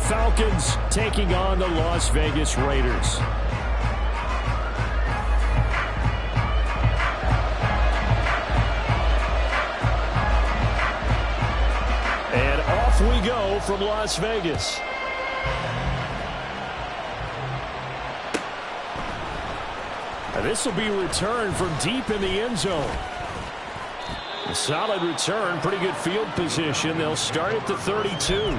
Falcons taking on the Las Vegas Raiders. And off we go from Las Vegas. This will be returned from deep in the end zone. A solid return, pretty good field position. They'll start at the 32.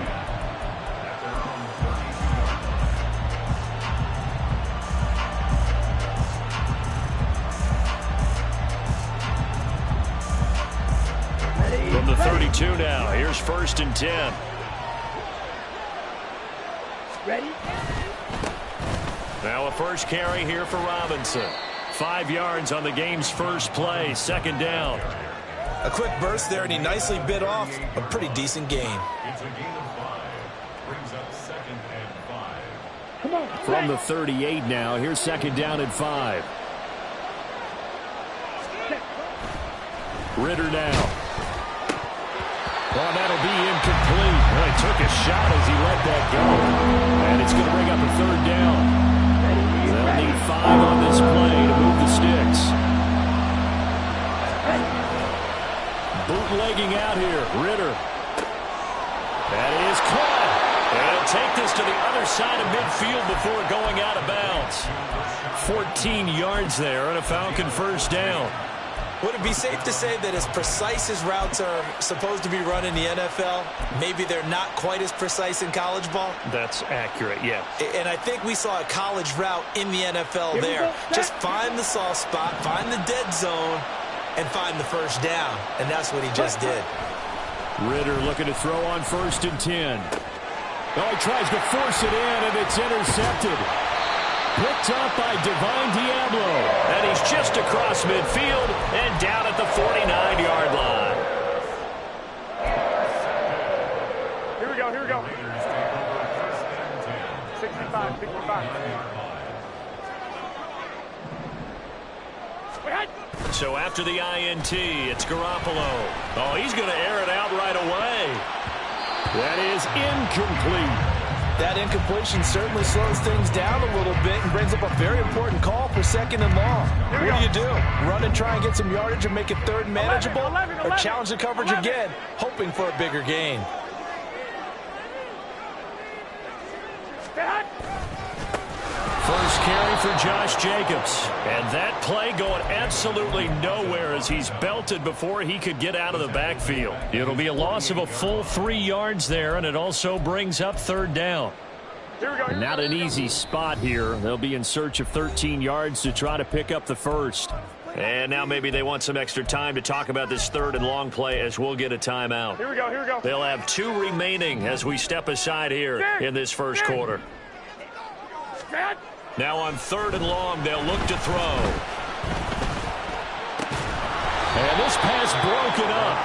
From the 32 now, here's 1st and 10. Ready? Now a first carry here for Robinson. 5 yards on the game's first play, 2nd down. A quick burst there, and he nicely bit off a pretty decent gain. It's a gain of 5. Brings up 2nd and 5. Come on. From the 38 now, here's 2nd down and 5. Ritter now. Oh, that'll be incomplete. Well, he took a shot as he let that go. And it's going to bring up a 3rd down. They'll need 5 on this play to move the sticks. Bootlegging out here, Ritter. That is caught. And take this to the other side of midfield before going out of bounds. 14 yards there and a Falcon 1st down. Would it be safe to say that as precise as routes are supposed to be run in the NFL, maybe they're not quite as precise in college ball? That's accurate, yeah. And I think we saw a college route in the NFL there. Just find the soft spot, find the dead zone, and find the 1st down. And that's what he just did. Ritter looking to throw on 1st and 10. Oh, he tries to force it in, and it's intercepted. Picked up by Divine Diablo. And he's just across midfield and down at the 49-yard line. Here we go, here we go. 65, 65. So after the INT, it's Garoppolo. Oh, he's going to air it out right away. That is incomplete. That incompletion certainly slows things down a little bit and brings up a very important call for 2nd and long. What do? Run and try and get some yardage and make it 3rd and manageable? Or challenge the coverage again, hoping for a bigger gain? First carry for Josh Jacobs. And that play going absolutely nowhere as he's belted before he could get out of the backfield. It'll be a loss of a full 3 yards there, and it also brings up 3rd down. And not an easy spot here. They'll be in search of 13 yards to try to pick up the 1st. And now maybe they want some extra time to talk about this 3rd and long play as we'll get a timeout. Here we go, here we go. They'll have 2 remaining as we step aside here in this first quarter. Now on 3rd and long, they'll look to throw. And this pass broken up.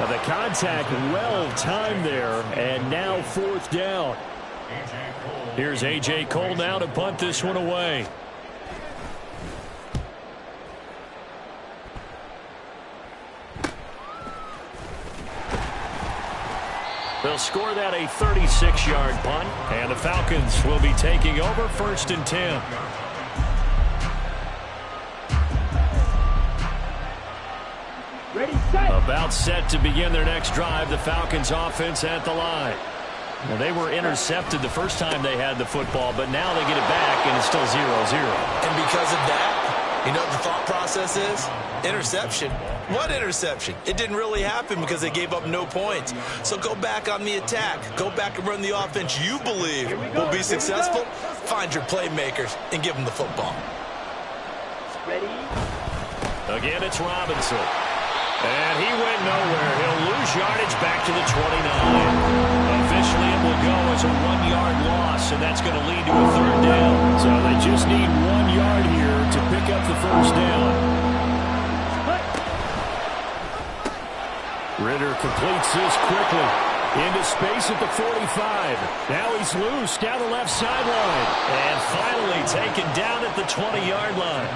Now the contact well timed there, and now 4th down. Here's A.J. Cole now to punt this one away. They'll score that a 36-yard punt, and the Falcons will be taking over 1st and 10. Ready, set. About set to begin their next drive, the Falcons offense at the line. Now, they were intercepted the first time they had the football, but now they get it back, and it's still 0-0. And because of that, you know what the thought process is? Interception. What interception? It didn't really happen because they gave up no points. So go back on the attack. Go back and run the offense you believe will be successful. Find your playmakers and give them the football. Ready? Again, it's Robinson. And he went nowhere. He'll lose yardage back to the 29. Officially, it will go as a 1-yard loss, and that's going to lead to a 3rd down. So they just need 1 yard here to pick up the 1st down. Ritter completes this quickly. Into space at the 45. Now he's loose down the left sideline. And finally taken down at the 20-yard line.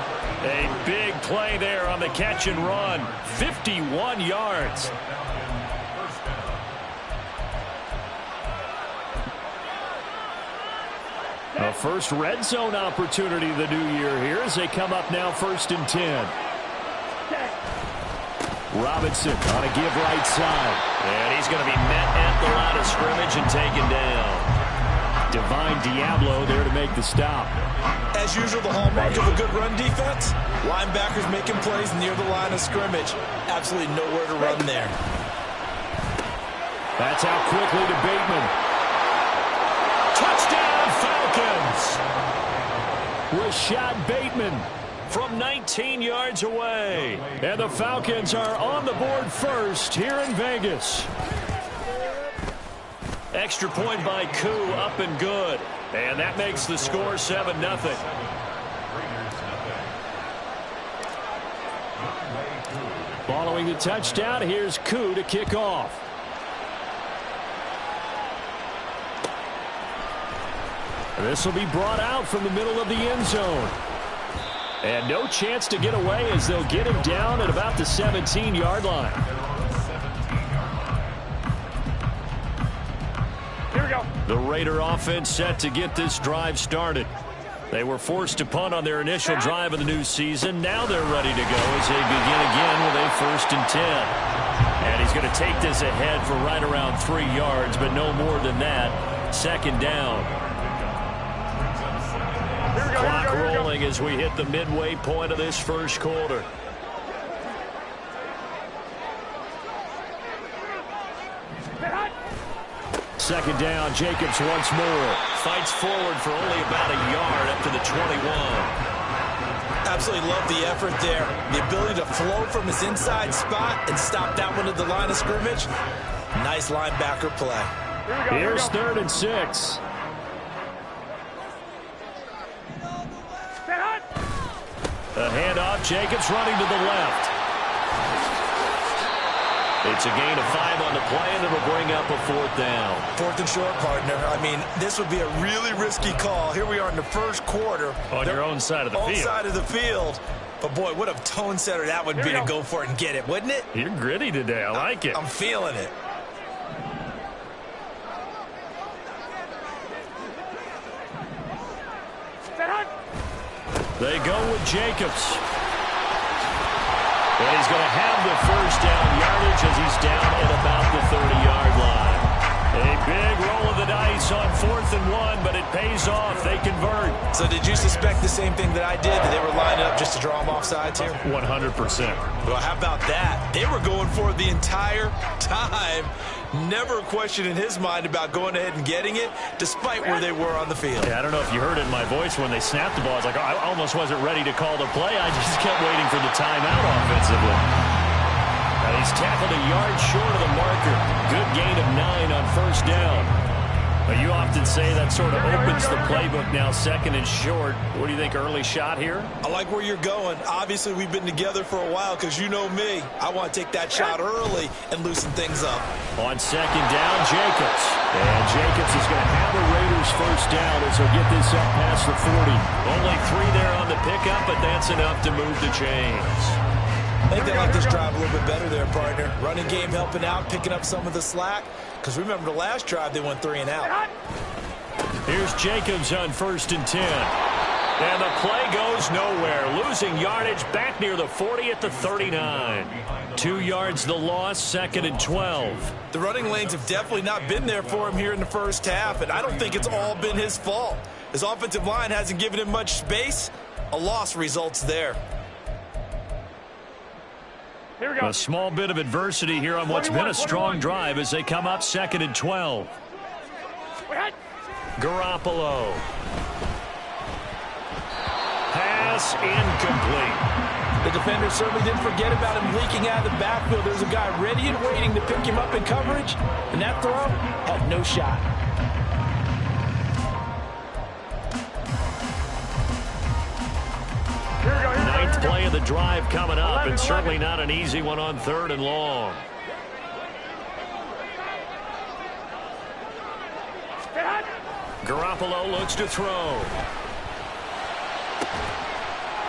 A big play there on the catch and run. 51 yards. A first red zone opportunity the new year here as they come up now 1st and 10. Robinson on a give right side. And he's going to be met at the line of scrimmage and taken down. Divine Diablo there to make the stop. As usual, the hallmark of a good run defense, linebackers making plays near the line of scrimmage. Absolutely nowhere to run there. That's out quickly to Bateman. Touchdown, Falcons! Rashad Bateman From 19 yards away. and the Falcons are on the board first here in Vegas. Extra point by Koo, up and good. And that makes the score 7-0. Following the touchdown, here's Koo to kick off. This will be brought out from the middle of the end zone. And no chance to get away as they'll get him down at about the 17-yard line. Here we go. The Raider offense set to get this drive started. They were forced to punt on their initial drive of the new season. Now they're ready to go as they begin again with a 1st and 10. And he's going to take this ahead for right around 3 yards, but no more than that. 2nd down. Clock rolling as we hit the midway point of this first quarter. Second down, Jacobs once more. Fights forward for only about a yard up to the 21. Absolutely love the effort there. The ability to flow from his inside spot and stop that one at the line of scrimmage. Nice linebacker play. Here's 3rd and 6. A handoff, Jacobs running to the left. It's a gain of 5 on the play, and it'll bring up a 4th down. 4th and short, partner. I mean, this would be a really risky call. Here we are in the first quarter. On your own side of the field. Own side of the field. But, boy, what a tone setter that would be to go for it and get it, wouldn't it? You're gritty today. I like it. I'm feeling it. They go with Jacobs. And he's going to have the 1st down yardage as he's down at about the 30-yard line. A big roll of the dice on 4th and 1, but it pays off. They convert. So did you suspect the same thing that I did, that they were lining up just to draw them off sides here? 100%. Well, how about that? They were going for it the entire time. Never a question in his mind about going ahead and getting it, despite where they were on the field. Yeah, I don't know if you heard it in my voice when they snapped the ball. I was like, oh, I almost wasn't ready to call the play. I just kept waiting for the timeout offensively. And he's tackled a yard short of the marker. Good gain of 9 on 1st down. But you often say that sort of opens the playbook now, 2nd and short. What do you think, early shot here? I like where you're going. Obviously, we've been together for a while because you know me. I want to take that shot early and loosen things up. On 2nd down, Jacobs. And Jacobs is going to have the Raiders 1st down as they'll get this up past the 40. Only 3 there on the pickup, but that's enough to move the chains. I think they like this drive a little bit better there, partner. Running game helping out, picking up some of the slack. Because remember, the last drive, they went 3 and out. Here's Jacobs on 1st and 10. And the play goes nowhere. Losing yardage back near the 40 at the 39. 2 yards the loss, 2nd and 12. The running lanes have definitely not been there for him here in the first half, and I don't think it's all been his fault. His offensive line hasn't given him much space. A loss results there. Here we go. A small bit of adversity here on what's been a strong drive as they come up 2nd and 12. Garoppolo. Pass incomplete. The defender certainly didn't forget about him leaking out of the backfield. There's a guy ready and waiting to pick him up in coverage, and that throw had no shot. Ninth play of the drive coming up, and certainly not an easy one on 3rd and long. Garoppolo looks to throw.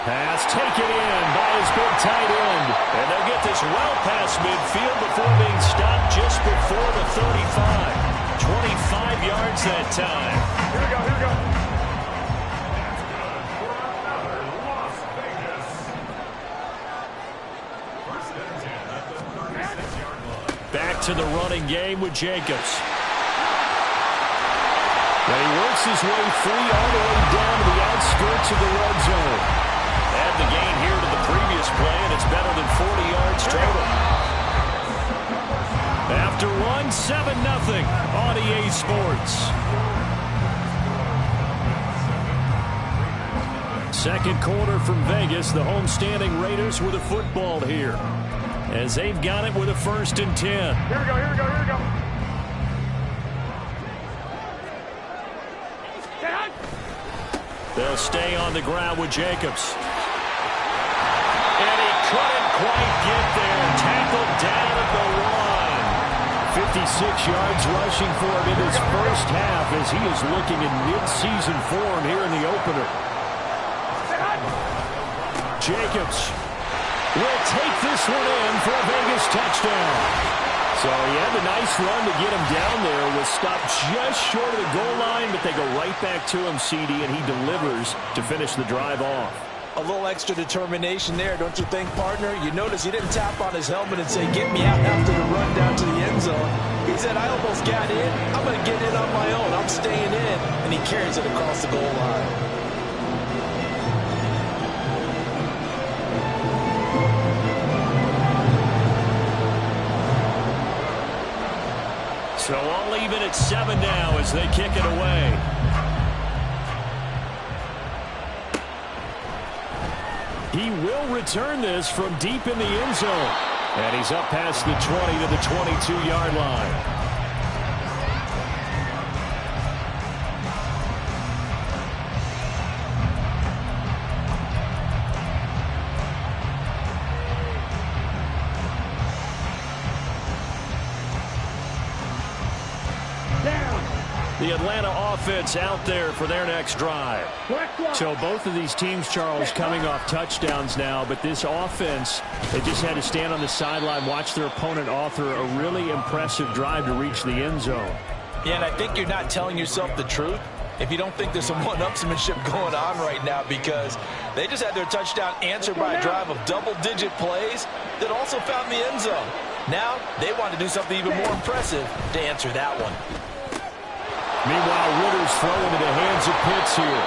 Pass taken in by his big tight end. And they'll get this well past midfield before being stopped just before the 35. 25 yards that time. Here we go. to the running game with Jacobs. And he works his way free all the way down to the outskirts of the red zone. Add the gain here to the previous play, and it's better than 40 yards total. After one, 7-0 on EA Sports. Second quarter from Vegas. The homestanding Raiders with a football here, as they've got it with a 1st and 10. Here we go, here we go, here we go. They'll stay on the ground with Jacobs. And he couldn't quite get there. Tackled down at the line. 56 yards rushing for him in his first half, as he is looking in mid-season form here in the opener. Jacobs will take this one in for a Vegas touchdown. So he had a nice run to get him down there. Was stopped just short of the goal line, but they go right back to him, CD, and he delivers to finish the drive off. A little extra determination there, don't you think, partner? You notice he didn't tap on his helmet and say, get me out after the run down to the end zone. He said, I almost got in. I'm going to get in on my own. I'm staying in. And he carries it across the goal line. So all even at 7 now as they kick it away. He will return this from deep in the end zone. And he's up past the 20 to the 22-yard line. The Atlanta offense out there for their next drive. So both of these teams, Charles, coming off touchdowns now, but this offense, they just had to stand on the sideline, watch their opponent author a really impressive drive to reach the end zone. Yeah, and I think you're not telling yourself the truth if you don't think there's some one-upsmanship going on right now, because they just had their touchdown answered by a drive of double-digit plays that also found the end zone. Now they want to do something even more impressive to answer that one. Meanwhile, Ritter's throwing into the hands of Pitts here.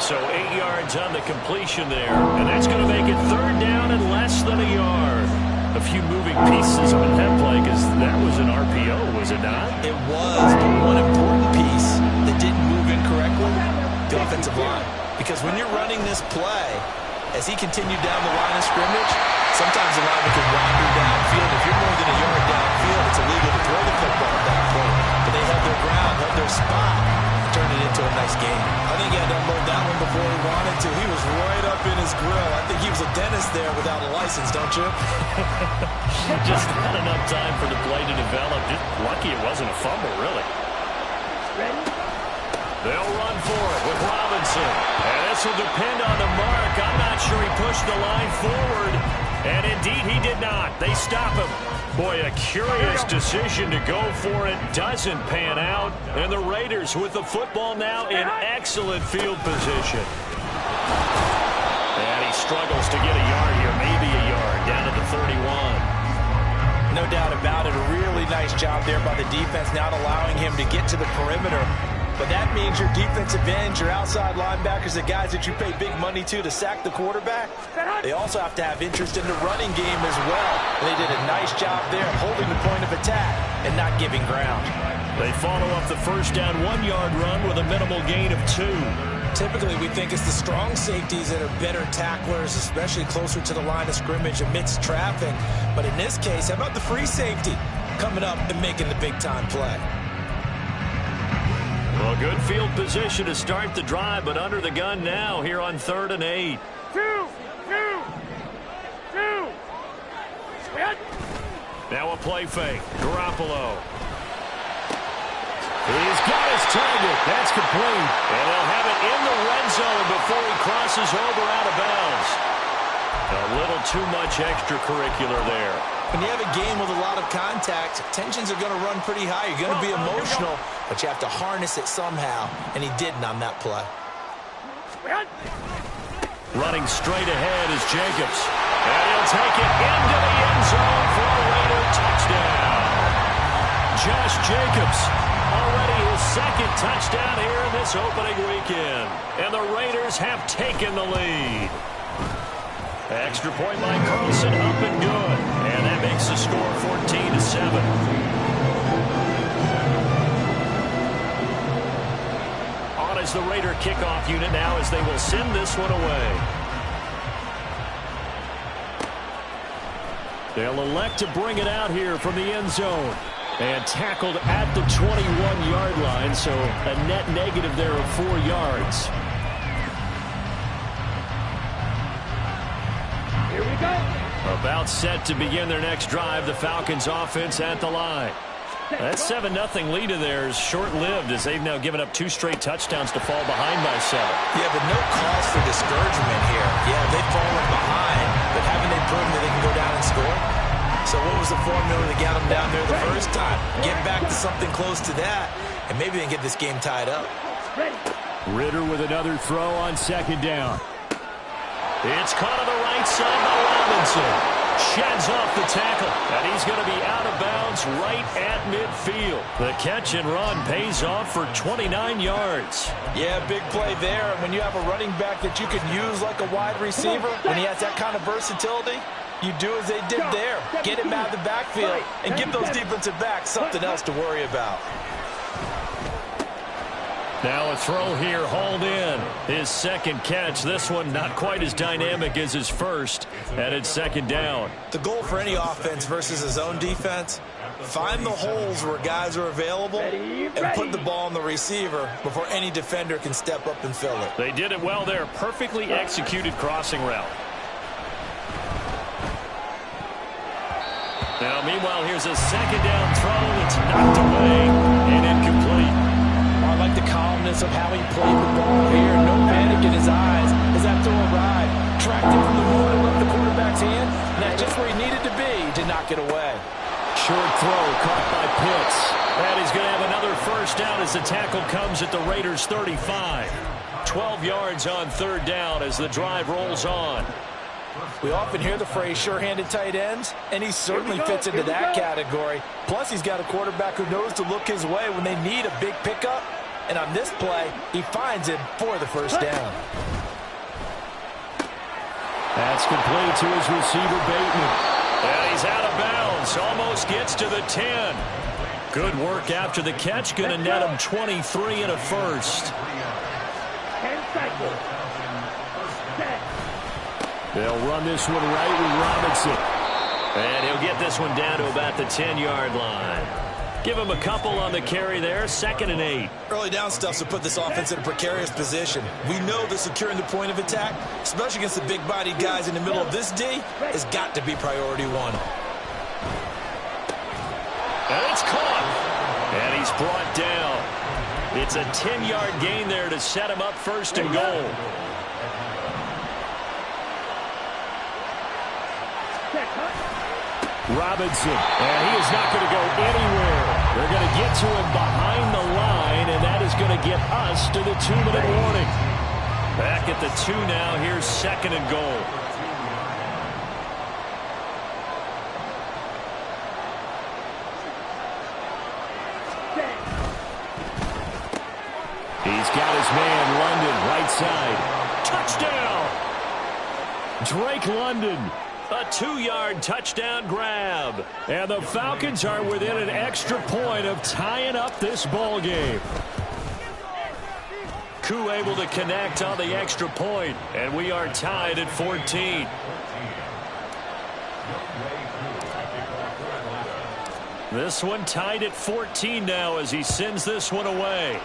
So 8 yards on the completion there, and that's going to make it 3rd down and less than a yard. A few moving pieces on that play, because that was an RPO, was it not? It was, but one important piece that didn't move incorrectly, the offensive line. Because when you're running this play, as he continued down the line of scrimmage, sometimes the lineman can wander downfield. If you're more than a yard downfield, it's illegal to throw the football at that point. But they held their ground, held their spot, and turned it into a nice game. I think he had to unload that one before he wanted to. He was right up in his grill. I think he was a dentist there without a license, don't you? Just not enough time for the play to develop. Just lucky it wasn't a fumble, really. Ready? They'll run for it with Robinson. And this will depend on the mark. I'm not sure he pushed the line forward. And indeed, he did not. They stop him. Boy, a curious decision to go for it. Doesn't pan out. And the Raiders with the football now in excellent field position. And he struggles to get a yard here. Maybe a yard down to the 31. No doubt about it. A really nice job there by the defense, not allowing him to get to the perimeter. But that means your defensive ends, your outside linebackers, the guys that you pay big money to sack the quarterback, they also have to have interest in the running game as well. They did a nice job there holding the point of attack and not giving ground. They follow up the first down 1-yard run with a minimal gain of 2. Typically, we think it's the strong safeties that are better tacklers, especially closer to the line of scrimmage amidst traffic. But in this case, how about the free safety coming up and making the big-time play? Well, good field position to start the drive, but under the gun now here on 3rd and 8. 2. Now a play fake. Garoppolo. He's got his target. That's complete. And they'll have it in the red zone before he crosses over out of bounds. A little too much extracurricular there. When you have a game with a lot of contact, tensions are going to run pretty high. You're going to be emotional, but you have to harness it somehow, and he didn't on that play. Running straight ahead is Jacobs. And he'll take it into the end zone for a Raider touchdown. Josh Jacobs. Already his second touchdown here in this opening weekend. And the Raiders have taken the lead. Extra point by Carlson, up and good. And that makes the score 14-7. On as the Raider kickoff unit now as they will send this one away. They'll elect to bring it out here from the end zone. And tackled at the 21-yard line, so a net negative there of 4 yards. Here we go. About set to begin their next drive, the Falcons offense at the line. That 7-0 lead of theirs short-lived as they've now given up 2 straight touchdowns to fall behind by 7. Yeah, but no cause for discouragement here. Yeah, they've fallen behind, but haven't they proven that they can go down and score? So what was the formula that got them down there the first time? Get back to something close to that, and maybe they can get this game tied up. Ritter with another throw on second down. It's caught on the right side by Robinson. Sheds off the tackle, and he's going to be out of bounds right at midfield. The catch and run pays off for 29 yards. Yeah, big play there. And when you have a running back that you can use like a wide receiver, when he has that kind of versatility, you do as they did there. Get him out of the backfield and give those defensive backs something else to worry about. Now a throw here, hauled in. His second catch. This one not quite as dynamic as his first. And it's second down. The goal for any offense versus his own defense, find the holes where guys are available and put the ball on the receiver before any defender can step up and fill it. They did it well there. Perfectly executed crossing route. Now, meanwhile, here's a second down throw that's knocked away and incomplete. I like the calmness of how he played the ball here. No panic in his eyes as that throw arrived. Tracked it from the moment it left the quarterback's hand, and that's just where he needed to be to knock it away. Short throw caught by Pitts. And he's going to have another first down as the tackle comes at the Raiders' 35. 12 yards on third down as the drive rolls on. We often hear the phrase sure-handed tight ends, and he certainly fits into that category. Plus, he's got a quarterback who knows to look his way when they need a big pickup. And on this play, he finds it for the first down. That's complete to his receiver, Bateman. And he's out of bounds. Almost gets to the 10. Good work after the catch. Going to net him 23 and a first. 10 cycles. They'll run this one right with Robinson. And he'll get this one down to about the 10-yard line. Give him a couple on the carry there. 2nd and 8. Early down stuff to put this offense in a precarious position. We know that securing the point of attack, especially against the big-bodied guys in the middle of this D, has got to be priority 1. And it's caught. And he's brought down. It's a 10-yard gain there to set him up first and goal. Robinson, and he is not going to go anywhere. They're going to get to him behind the line, and that is going to get us to the 2-minute warning. Back at the 2 now. Here's 2nd and goal. He's got his man, London, right side. Touchdown! Drake London. A 2-yard touchdown grab. And the Falcons are within an extra point of tying up this ball game. Koo able to connect on the extra point, and we are tied at 14. This one tied at 14 now as he sends this one away.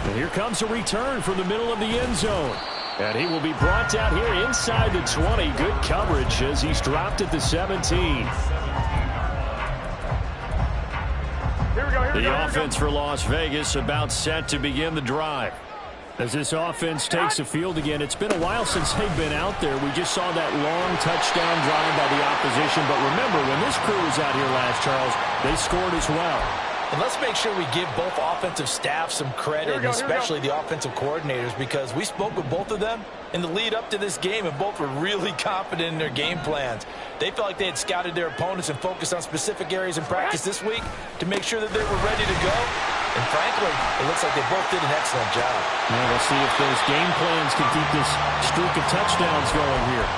And here comes a return from the middle of the end zone. And he will be brought down here inside the 20. Good coverage as he's dropped at the 17. The offense for Las Vegas about set to begin the drive. As this offense takes the field again, it's been a while since they've been out there. We just saw that long touchdown drive by the opposition. But remember, when this crew was out here last, Charles, they scored as well. And let's make sure we give both offensive staff some credit, and especially the offensive coordinators, because we spoke with both of them in the lead up to this game, and both were really confident in their game plans. They felt like they had scouted their opponents and focused on specific areas in practice this week to make sure that they were ready to go. And frankly, it looks like they both did an excellent job. Now we'll see if those game plans can keep this streak of touchdowns going here.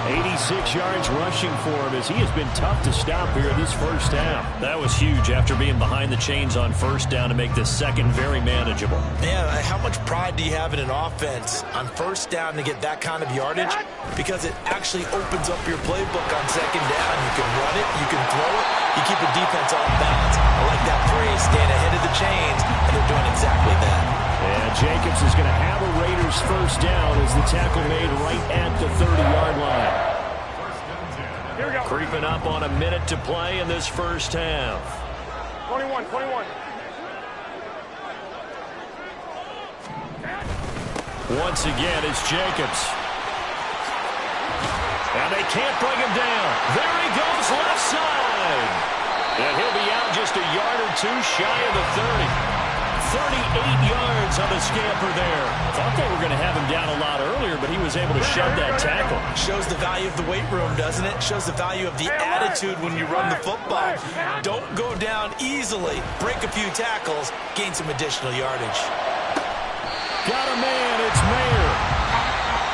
86 yards rushing for him as he has been tough to stop here this first half. That was huge after being behind the chains on first down to make this second very manageable. Man, how much pride do you have in an offense on first down to get that kind of yardage? Because it actually opens up your playbook on second down. You can run it, you can throw it, you keep the defense off balance. I like that phrase, staying ahead of the chains, and they're doing exactly that. And Jacobs is going to have a Raiders first down as the tackle made right at the 30-yard line. Here we go. Creeping up on a minute to play in this first half. 21. Once again, it's Jacobs. And they can't bring him down. There he goes, left side. And he'll be out just a yard or two shy of the 30. 38 yards on the scamper there. Thought they were going to have him down a lot earlier, but he was able to shove that tackle. Shows the value of the weight room, doesn't it? Shows the value of the attitude when you run the football. Don't go down easily. Break a few tackles. Gain some additional yardage. Got a man. It's Mayer.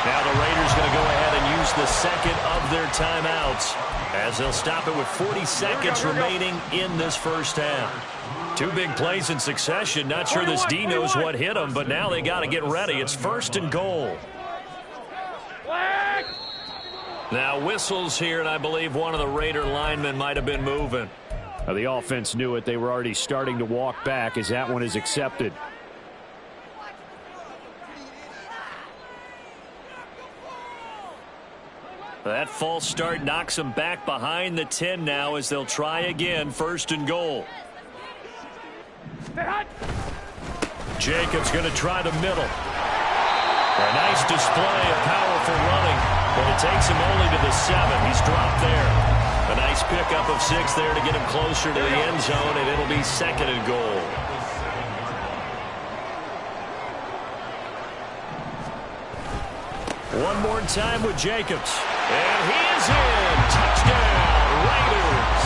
Now the Raiders going to go ahead and use the second of their timeouts as they'll stop it with 40 seconds remaining in this first half. Two big plays in succession. Not sure this D knows what hit him, but now they got to get ready. It's first and goal. Now whistles here, and I believe one of the Raider linemen might have been moving. Now, the offense knew it. They were already starting to walk back as that one is accepted. That false start knocks them back behind the 10 now as they'll try again. First and goal. Jacobs going to try the middle. A nice display of powerful running, but it takes him only to the 7. He's dropped there. A nice pickup of 6 there to get him closer to the end zone, and it'll be second and goal. One more time with Jacobs. And he is in. Touchdown, Raiders.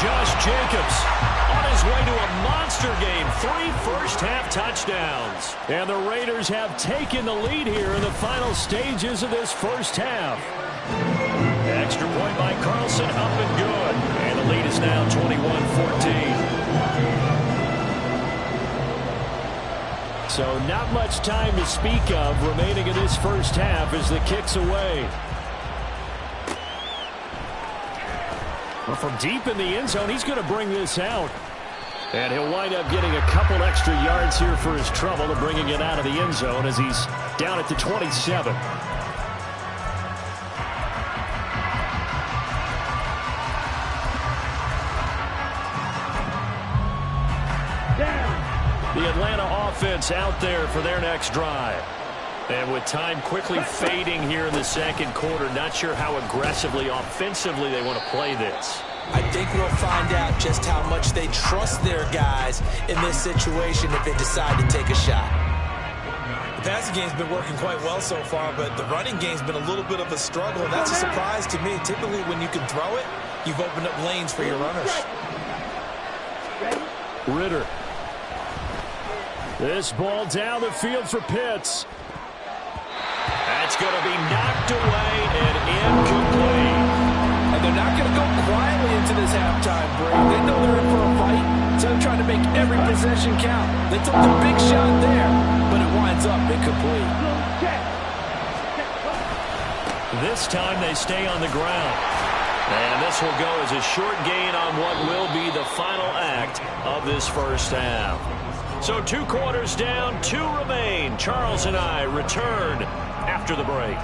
Josh Jacobs on his way to a monster game. 3 first-half touchdowns. And the Raiders have taken the lead here in the final stages of this first half. Extra point by Carlson, up and good. And the lead is now 21-14. So not much time to speak of remaining in this first half as the kick's away. Well, from deep in the end zone, he's going to bring this out. And he'll wind up getting a couple extra yards here for his trouble to bringing it out of the end zone as he's down at the 27. The Atlanta offense out there for their next drive. And with time quickly fading here in the second quarter, not sure how aggressively, offensively they want to play this. I think we'll find out just how much they trust their guys in this situation if they decide to take a shot. The passing game's been working quite well so far, but the running game's been a little bit of a struggle, and that's a surprise to me. Typically, when you can throw it, you've opened up lanes for your runners. Ritter. This ball down the field for Pitts. That's going to be knocked away and incomplete. And they're not going to go quietly into this halftime break. They know they're in for a fight, so they're trying to make every possession count. They took the big shot there, but it winds up incomplete. This time they stay on the ground. And this will go as a short gain on what will be the final act of this first half. So 2 quarters down, 2 remain. Charles and I return after the break.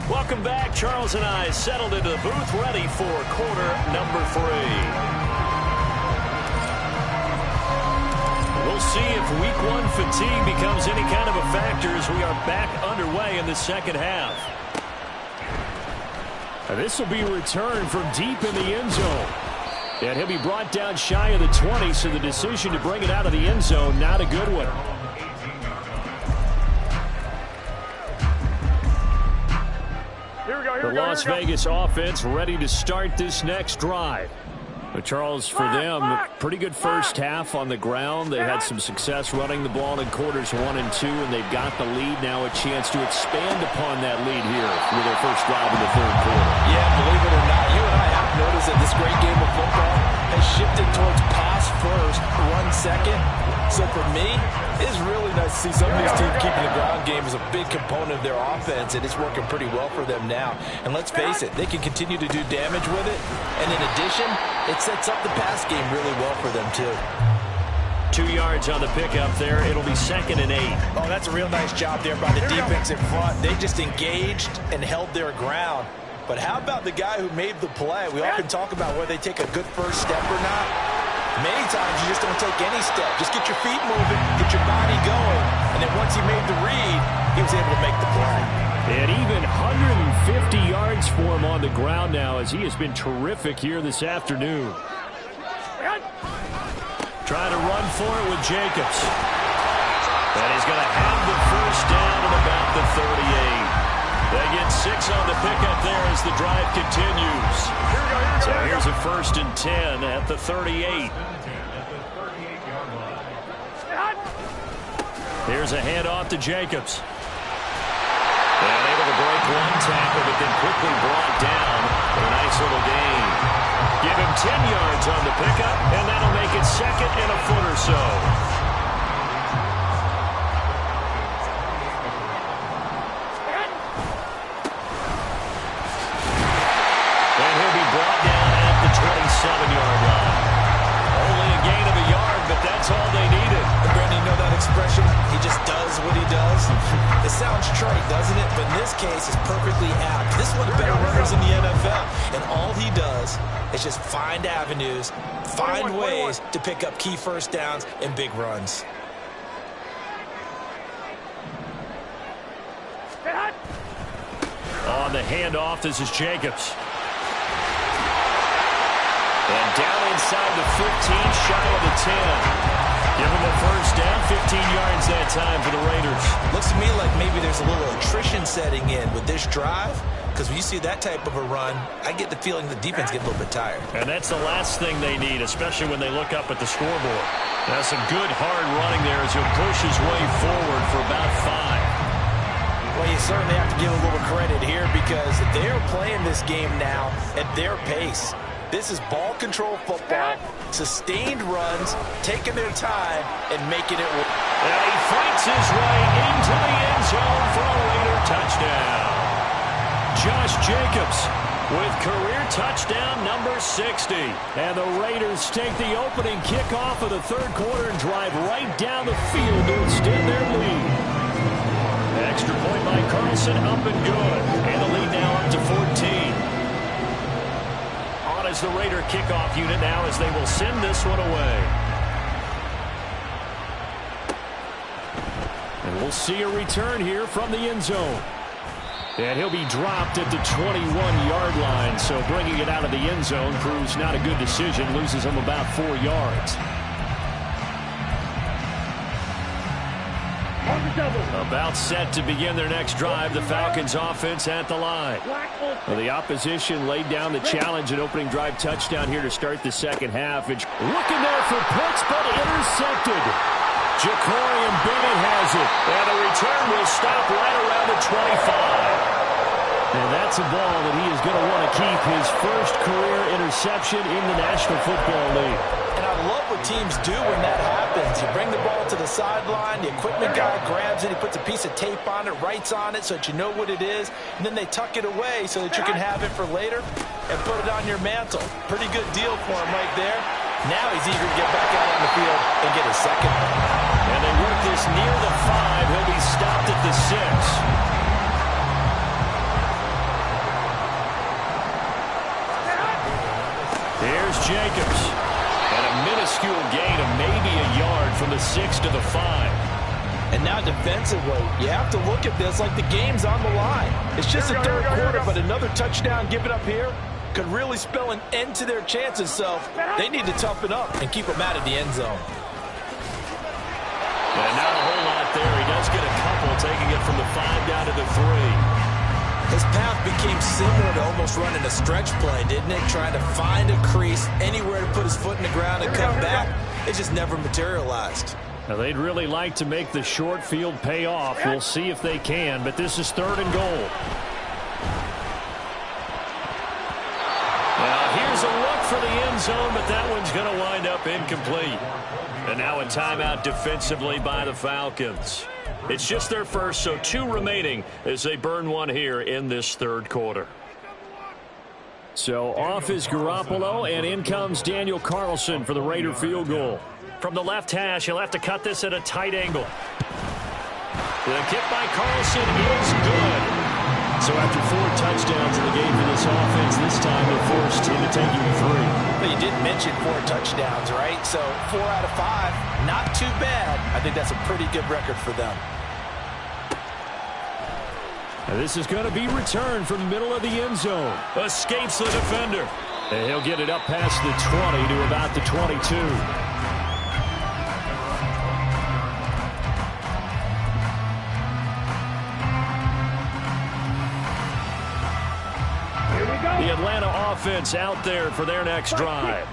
Welcome back. Charles and I settled into the booth, ready for quarter number 3. We'll see if week 1 fatigue becomes any kind of a factor as we are back underway in the second half. And this will be a return from deep in the end zone. And he'll be brought down shy of the 20, so the decision to bring it out of the end zone, not a good one. The Las Vegas offense ready to start this next drive. But Charles, for them, pretty good first half on the ground. They had some success running the ball in quarters 1 and 2, and they've got the lead now, a chance to expand upon that lead here with their first drive in the third quarter. Yeah, believe it or not, you and I have noticed that this great game of football has shifted towards pass first, run second. So for me, it's really nice to see some of these teams keeping the ground game as a big component of their offense, and it's working pretty well for them now. And let's face it, they can continue to do damage with it. And in addition, it sets up the pass game really well for them, too. 2 yards on the pickup there. It'll be 2nd and 8. Oh, that's a real nice job there by the defense in front. They just engaged and held their ground. But how about the guy who made the play? We often talk about whether they take a good first step or not. Many times you just don't take any step. Just get your feet moving, get your body going, and then once he made the read, he was able to make the play. And even 150 yards for him on the ground now, as he has been terrific here this afternoon. Trying to run for it with Jacobs. And he's going to have the first down at about the 38. They get 6 on the pickup there as the drive continues. So here's a 1st and 10 at the 38. Here's a handoff to Jacobs. And able to break one tackle, but then quickly brought down for a nice little gain. Give him 10 yards on the pickup, and that'll make it 2nd and a foot or so. And he'll be brought down at the 27-yard line. Only a gain of a yard, but that's all they needed. Brandon, you know that expression? He just does what he does. It sounds trite, doesn't it? But in this case, it's perfectly apt. This is one of the better runners in the NFL. And all he does is just find avenues, find ways to pick up key first downs and big runs. On the handoff, this is Jacobs. And down inside the 15, shy of the 10. Give him a first down, 15 yards that time for the Raiders. Looks to me like maybe there's a little attrition setting in with this drive, because when you see that type of a run, I get the feeling the defense gets a little bit tired. And that's the last thing they need, especially when they look up at the scoreboard. That's some good, hard running there as he'll push his way forward for about 5. Well, you certainly have to give a little credit here because they're playing this game now at their pace. This is ball control football, sustained runs, taking their time, and making it work. And he fights his way into the end zone for a Raider touchdown. Josh Jacobs with career touchdown number 60. And the Raiders take the opening kickoff of the third quarter and drive right down the field to extend their lead. Extra point by Carlson, up and good. And the lead now up to 14. As the Raider kickoff unit now as they will send this one away. And we'll see a return here from the end zone. And he'll be dropped at the 21-yard line, so bringing it out of the end zone proves not a good decision, loses him about 4 yards. About set to begin their next drive, the Falcons offense at the line. Well, the opposition laid down the challenge, an opening drive touchdown here to start the second half. It's looking there for Pitts, but intercepted. Ja'Cory Bennett has it, and the return will stop right around the 25. And that's a ball that he is going to want to keep, his first career interception in the National Football League. And I love what teams do when that happens. You bring the ball to the sideline, the equipment guy grabs it, he puts a piece of tape on it, writes on it so that you know what it is, and then they tuck it away so that you can have it for later and put it on your mantle. Pretty good deal for him right there. Now he's eager to get back out on the field and get his second. And they work this near the 5. He'll be stopped at the 6. Here's Jacobs. And a minuscule gain of maybe a yard from the 6 to the 5. And now defensively, you have to look at this like the game's on the line. It's just a third quarter, but another touchdown given up here could really spell an end to their chances, so they need to toughen up and keep them out of the end zone. And not a whole lot there. He does get a couple, taking it from the 5 down to the 3. His path became similar to almost running a stretch play, didn't it? Trying to find a crease, anywhere to put his foot in the ground and come back. It just never materialized. Now, they'd really like to make the short field pay off. We'll see if they can, but this is 3rd and goal. Now, here's a look for the end zone, but that one's going to wind up incomplete. And now a timeout defensively by the Falcons. It's just their first, so 2 remaining as they burn one here in this 3rd quarter. So off is Garoppolo, and in comes Daniel Carlson for the Raider field goal. From the left hash, he'll have to cut this at a tight angle. The kick by Carlson is good. So after 4 touchdowns in the game for this offense, this time they're forced into taking 3. But you didn't mention 4 touchdowns, right? So 4 out of 5, not too bad. I think that's a pretty good record for them. And this is going to be returned from the middle of the end zone. Escapes the defender. And he'll get it up past the 20 to about the 22. The Atlanta offense out there for their next drive.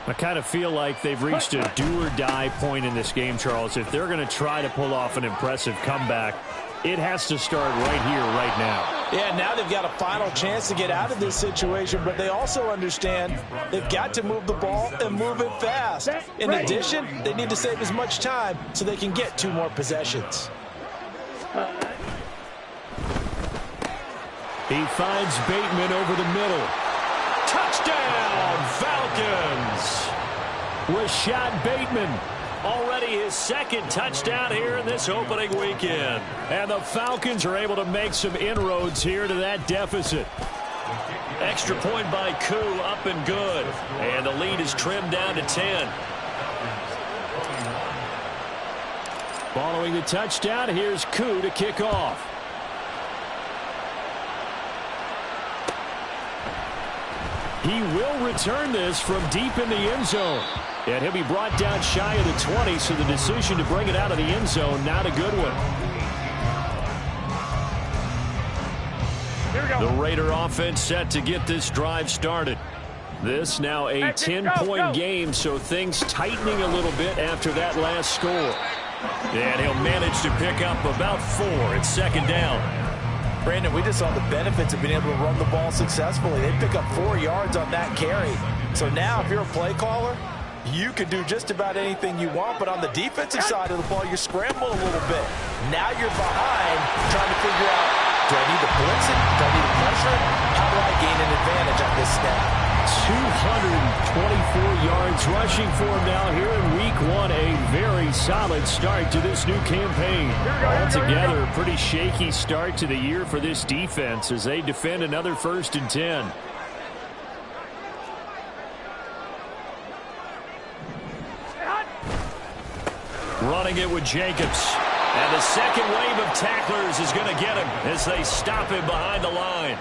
I kind of feel like they've reached a do-or-die point in this game, Charles. If they're going to try to pull off an impressive comeback, it has to start right here, right now. Yeah, now they've got a final chance to get out of this situation, but they also understand they've got to move the ball and move it fast. In addition, they need to save as much time so they can get 2 more possessions. He finds Bateman over the middle. Touchdown, Falcons! Rashad Bateman, already his 2nd touchdown here in this opening weekend. And the Falcons are able to make some inroads here to that deficit. Extra point by Koo, up and good. And the lead is trimmed down to 10. Following the touchdown, here's Koo to kick off. He will return this from deep in the end zone. And he'll be brought down shy of the 20, so the decision to bring it out of the end zone, not a good one. Here we go. The Raider offense set to get this drive started. This now a 10-point game, so things tightening a little bit after that last score. And he'll manage to pick up about 4 at 2nd down. Brandon, we just saw the benefits of being able to run the ball successfully. They pick up 4 yards on that carry. So now if you're a play caller, you can do just about anything you want, but on the defensive side of the ball, you're scrambling a little bit. Now you're behind trying to figure out, do I need to blitz it? Do I need to pressure it? How do I gain an advantage on this snap? 224 yards rushing for him now here in week 1. A very solid start to this new campaign. Altogether, a pretty shaky start to the year for this defense as they defend another 1st and 10. Running it with Jacobs. And the second wave of tacklers is going to get him as they stop him behind the line.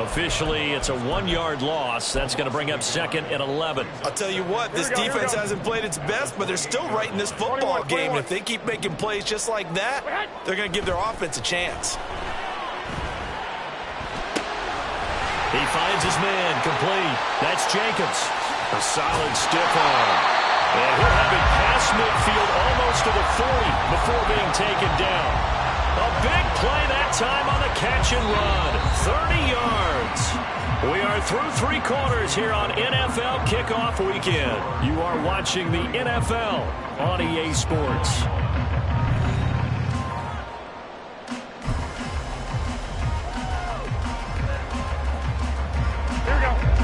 Officially, it's a 1-yard loss. That's going to bring up 2nd and 11. I'll tell you what, this defense hasn't played its best, but they're still right in this football game. And if they keep making plays just like that, they're going to give their offense a chance. He finds his man complete. That's Jacobs. A solid stiff arm. And he'll have it past midfield almost to the 40 before being taken down. A big play that time on the catch and run. 30 yards. We are through 3 quarters here on NFL Kickoff Weekend. You are watching the NFL on EA Sports.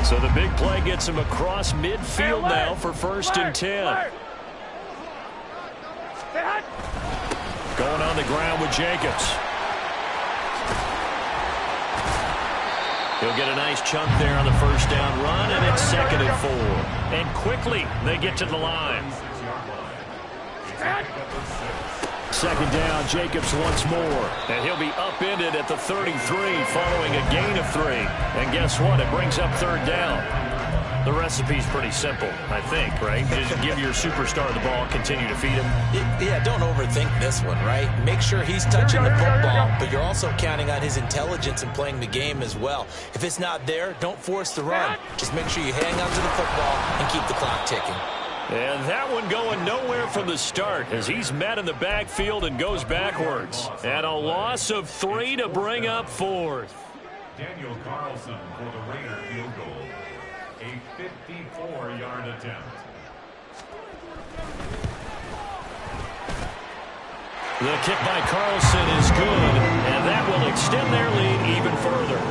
So the big play gets him across midfield now for 1st and 10. Going on the ground with Jacobs. He'll get a nice chunk there on the 1st down run, and it's 2nd and 4. And quickly they get to the line. Second down, Jacobs once more. And he'll be upended at the 33 following a gain of 3. And guess what? It brings up third down. The recipe's pretty simple, I think, right? Just give your superstar the ball, continue to feed him. Yeah, don't overthink this one, right? Make sure he's touching the football, but you're also counting on his intelligence and playing the game as well. If it's not there, don't force the run. Just make sure you hang on to the football and keep the clock ticking. And that one going nowhere from the start as he's met in the backfield and goes backwards. And a loss of 3 to bring up fourth. Daniel Carlson for the Raider field goal. A 54-yard attempt. The kick by Carlson is good, and that will extend their lead even further.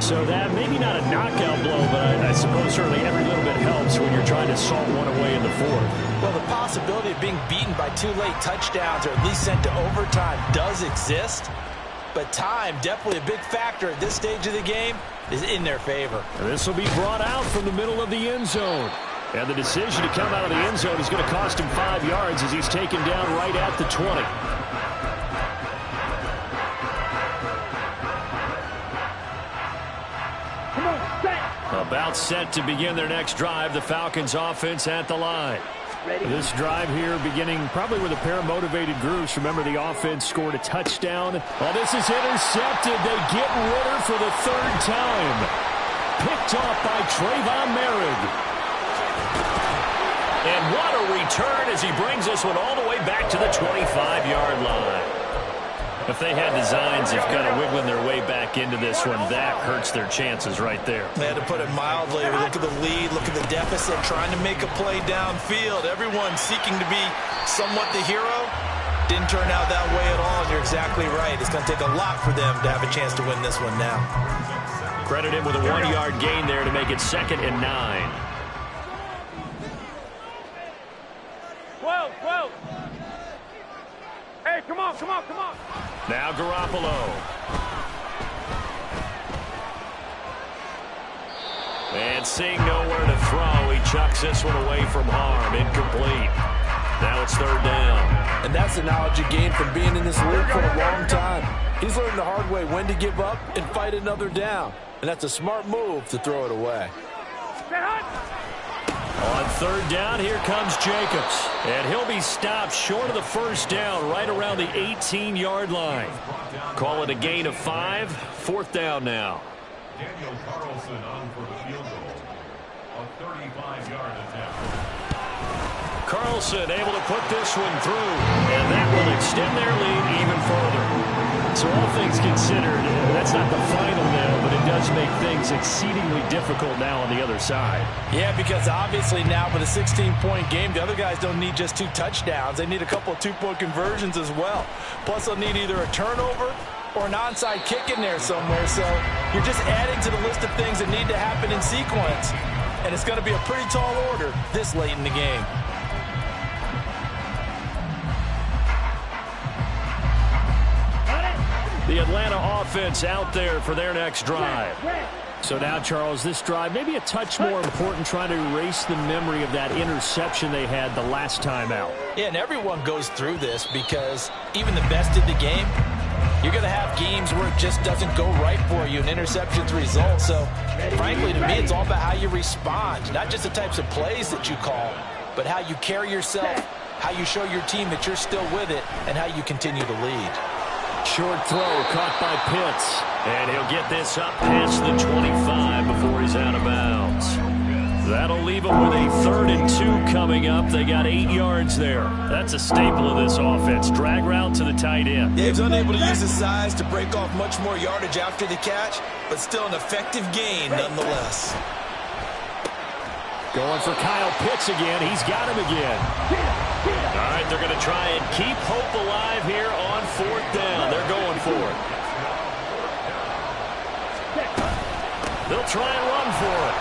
So that maybe not a knockout blow, but I suppose certainly every little bit helps when you're trying to salt one away in the fourth. Well, the possibility of being beaten by 2 late touchdowns or at least sent to overtime does exist. But time, definitely a big factor at this stage of the game, is in their favor. And this will be brought out from the middle of the end zone. And the decision to come out of the end zone is going to cost him 5 yards as he's taken down right at the 20. About set to begin their next drive, the Falcons offense at the line. This drive here beginning probably with a pair of motivated groups. Remember, the offense scored a touchdown. Oh, this is intercepted. They get Ritter for the 3rd time. Picked off by Trayvon Merrick. And what a return as he brings this one all the way back to the 25-yard line. If they had designs of kind of wiggling their way back into this one, that hurts their chances right there. They had to put it mildly. Look at the lead, look at the deficit, trying to make a play downfield. Everyone seeking to be somewhat the hero. Didn't turn out that way at all, and you're exactly right. It's going to take a lot for them to have a chance to win this one now. Credit him with a 1-yard gain there to make it 2nd and 9. 12. Hey, come on. Now Garoppolo. And seeing nowhere to throw, he chucks this one away from harm. Incomplete. Now it's 3rd down. And that's the knowledge you gain from being in this league for a long time. He's learned the hard way when to give up and fight another down. And that's a smart move to throw it away. On 3rd down, here comes Jacobs. And he'll be stopped short of the 1st down right around the 18-yard line. Call it a gain of 5. 4th down now. Daniel Carlson on for the field goal. A 35-yard attempt. Carlson able to put this one through. And that will extend their lead even further. So all things considered, that's not the final now, but it does make things exceedingly difficult now on the other side. Yeah, because obviously now with a 16-point game, the other guys don't need just 2 touchdowns. They need a couple of 2-point conversions as well. Plus, they'll need either a turnover or an onside kick in there somewhere. So you're just adding to the list of things that need to happen in sequence. And it's going to be a pretty tall order this late in the game. The Atlanta offense out there for their next drive. So now, Charles, this drive maybe a touch more important, trying to erase the memory of that interception they had the last time out. Yeah, and everyone goes through this because even the best of the game, you're going to have games where it just doesn't go right for you, and interceptions result. So, frankly, to me, it's all about how you respond, not just the types of plays that you call, but how you carry yourself, how you show your team that you're still with it, and how you continue to lead. Short throw caught by Pitts. And he'll get this up past the 25 before he's out of bounds. That'll leave them with a 3rd and 2 coming up. They got 8 yards there. That's a staple of this offense. Drag route to the tight end. Yeah, he's unable to use his size to break off much more yardage after the catch, but still an effective gain nonetheless. Going for Kyle Pitts again. He's got him again. All right, they're going to try and keep hope alive here on 4th down. They're going for it. They'll try and run for it.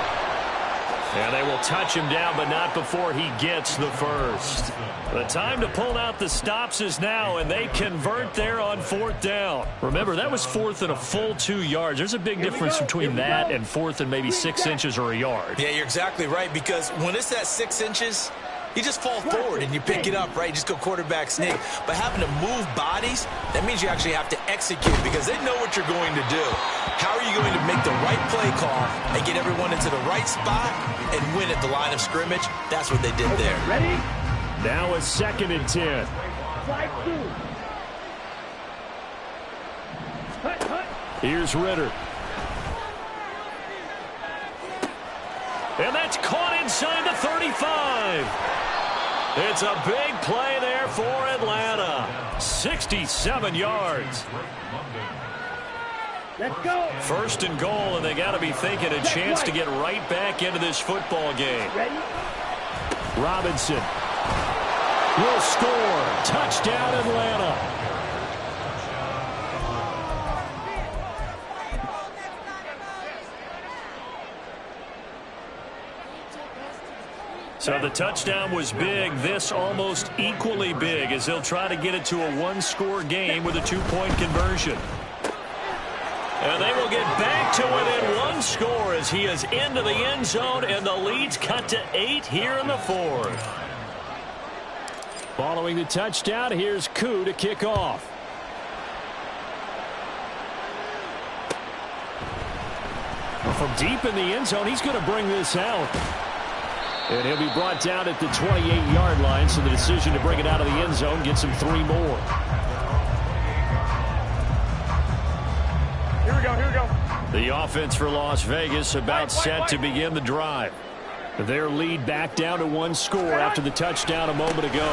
And they will touch him down, but not before he gets the first. The time to pull out the stops is now, and they convert there on 4th down. Remember, that was 4th and a full 2 yards. There's a big difference between that and 4th and maybe 6 inches or a yard. Yeah, you're exactly right, because when it's at 6 inches, You just fall forward and you pick it up, right? You just go quarterback sneak. But having to move bodies, that means you actually have to execute because they know what you're going to do. How are you going to make the right play call and get everyone into the right spot and win at the line of scrimmage? That's what they did there. Ready? Now a 2nd and 10. Slide 2. Here's Ritter. And that's caught inside the 35. It's a big play there for Atlanta. 67 yards. Let's go. 1st and goal, and they got to be thinking a chance to get right back into this football game. Ready? Robinson will score. Touchdown, Atlanta. So the touchdown was big. This almost equally big as they'll try to get it to a 1-score game with a 2-point conversion. And they will get back to within 1 score as he is into the end zone, and the lead's cut to 8 here in the 4th. Following the touchdown, here's Koo to kick off. From deep in the end zone, he's going to bring this out. And he'll be brought down at the 28-yard line, so the decision to bring it out of the end zone gets him 3 more. Here we go, here we go. The offense for Las Vegas about set to begin the drive. Their lead back down to 1 score after the touchdown a moment ago.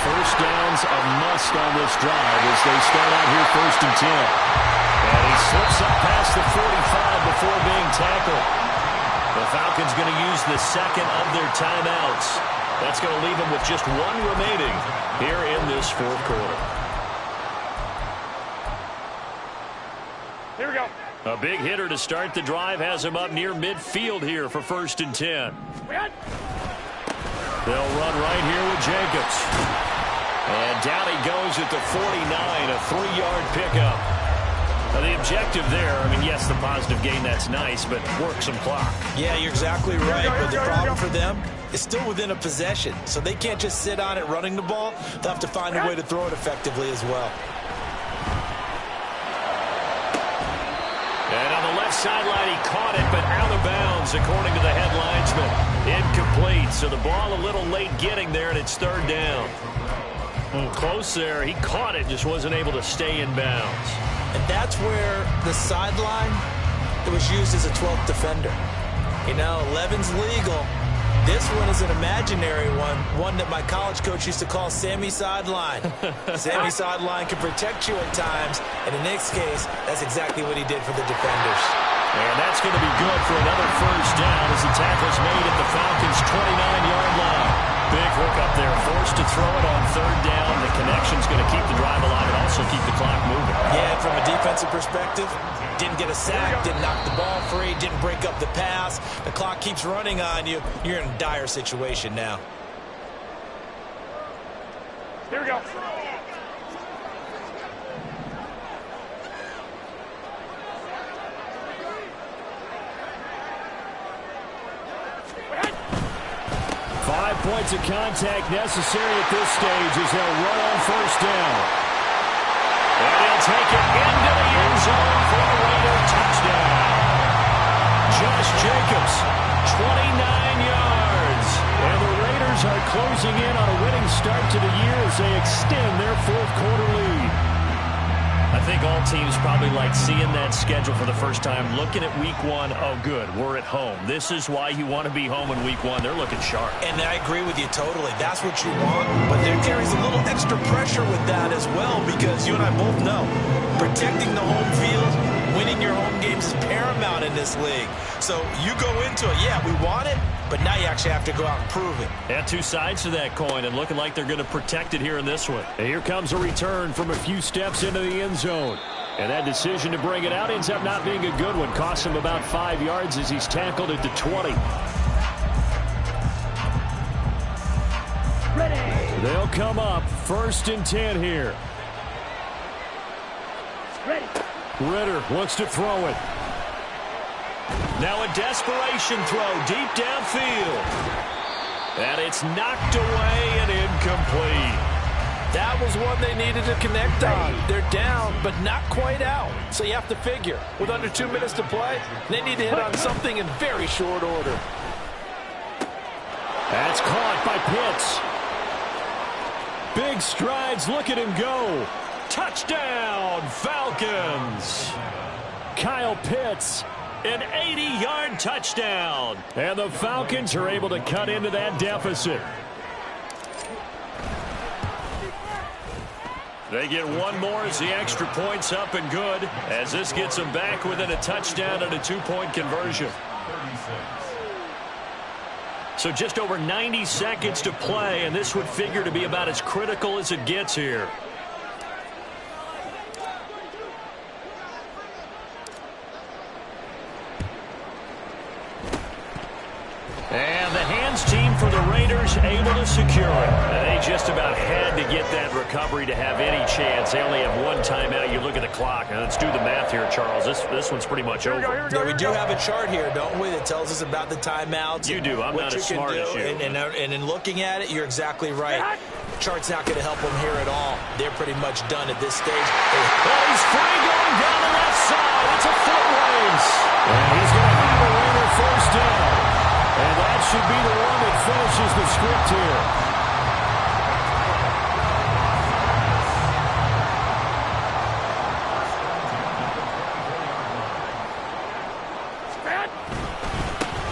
First down's a must on this drive as they start out here 1st and 10. And he slips up past the 45 before being tackled. The Falcons going to use the 2nd of their timeouts. That's going to leave them with just 1 remaining here in this 4th quarter. Here we go. A big hitter to start the drive has him up near midfield here for 1st and 10. They'll run right here with Jacobs. And down he goes at the 49, a 3-yard pickup. Now the objective there, I mean, yes, the positive gain, that's nice, but work some clock. Yeah, you're exactly right, but the problem for them is still within a possession, so they can't just sit on it running the ball. They'll have to find a way to throw it effectively as well. And on the left sideline, he caught it, but out of bounds, according to the head linesman. Incomplete, so the ball a little late getting there, and it's 3rd down. Close there. He caught it, just wasn't able to stay in bounds. And that's where the sideline, it was used as a 12th defender. You know, 11's legal. This one is an imaginary one that my college coach used to call Sammy Sideline. Sammy Sideline can protect you at times, and in this case, that's exactly what he did for the defenders. And that's going to be good for another 1st down as the tackle's made at the Falcons' 29-yard line. Big hook up there, forced to throw it on 3rd down. The connection's going to keep the drive alive and also keep the clock moving. Yeah, and from a defensive perspective, didn't get a sack, didn't knock the ball free, didn't break up the pass. The clock keeps running on you. You're in a dire situation now. Here we go. Points of contact necessary at this stage as they'll run on 1st down. And he'll take it into the end zone for a Raider touchdown. Josh Jacobs, 29 yards. And the Raiders are closing in on a winning start to the year as they extend their 4th quarter lead. I think all teams probably like seeing that schedule for the first time, looking at week 1. Oh, good, we're at home. This is why you want to be home in week 1. They're looking sharp. And I agree with you totally. That's what you want. But there carries a little extra pressure with that as well because you and I both know protecting the home field, winning your home games is paramount in this league. So you go into it, yeah, we want it, but now you actually have to go out and prove it. Yeah, 2 sides to that coin, and looking like they're going to protect it here in this one. And here comes a return from a few steps into the end zone. And that decision to bring it out ends up not being a good one. Costs him about 5 yards as he's tackled at the 20. Ready. They'll come up 1st and 10 here. Ready. Ritter wants to throw it. Now a desperation throw deep downfield. And it's knocked away and incomplete. That was one they needed to connect on. They're down, but not quite out. So you have to figure, with under 2 minutes to play, they need to hit on something in very short order. That's caught by Pitts. Big strides. Look at him go. Touchdown, Falcons. Kyle Pitts, an 80-yard touchdown. And the Falcons are able to cut into that deficit. They get one more as the extra point's up and good, as this gets them back within a touchdown and a 2-point conversion. So just over 90 seconds to play, and this would figure to be about as critical as it gets here. And the hands team for the Raiders able to secure it. And they just about had to get that recovery to have any chance. They only have one timeout. You look at the clock. And let's do the math here, Charles. This one's pretty much over. We do have a chart here, don't we, that tells us about the timeouts. You do. I'm not as smart as you. And in looking at it, you're exactly right. Chart's not going to help them here at all. They're pretty much done at this stage. Well, he's free going down the left side. It's a foot race. And he's going to have a Raider first down. And that should be the one that finishes the script here.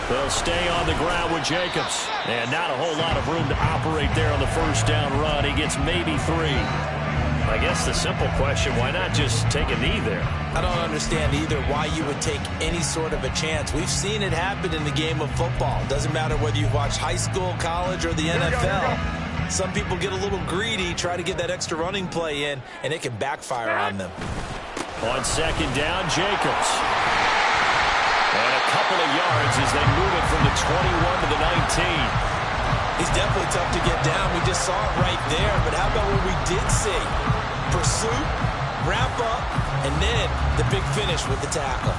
They'll stay on the ground with Jacobs. And not a whole lot of room to operate there on the first down run. He gets maybe 3. I guess the simple question, why not just take a knee there? I don't understand either why you would take any sort of a chance. We've seen it happen in the game of football. Doesn't matter whether you watch high school, college, or the NFL. Some people get a little greedy, try to get that extra running play in, and it can backfire on them. On second down, Jacobs. And a couple of yards as they move it from the 21 to the 19. He's definitely tough to get down. We just saw it right there. But how about what we did see? Pursuit, wrap up, and then the big finish with the tackle.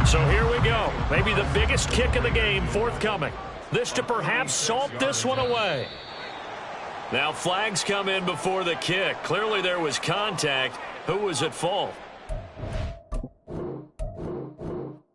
So here we go. Maybe the biggest kick of the game forthcoming. This to perhaps salt this one away. Now flags come in before the kick. Clearly there was contact. Who was at fault?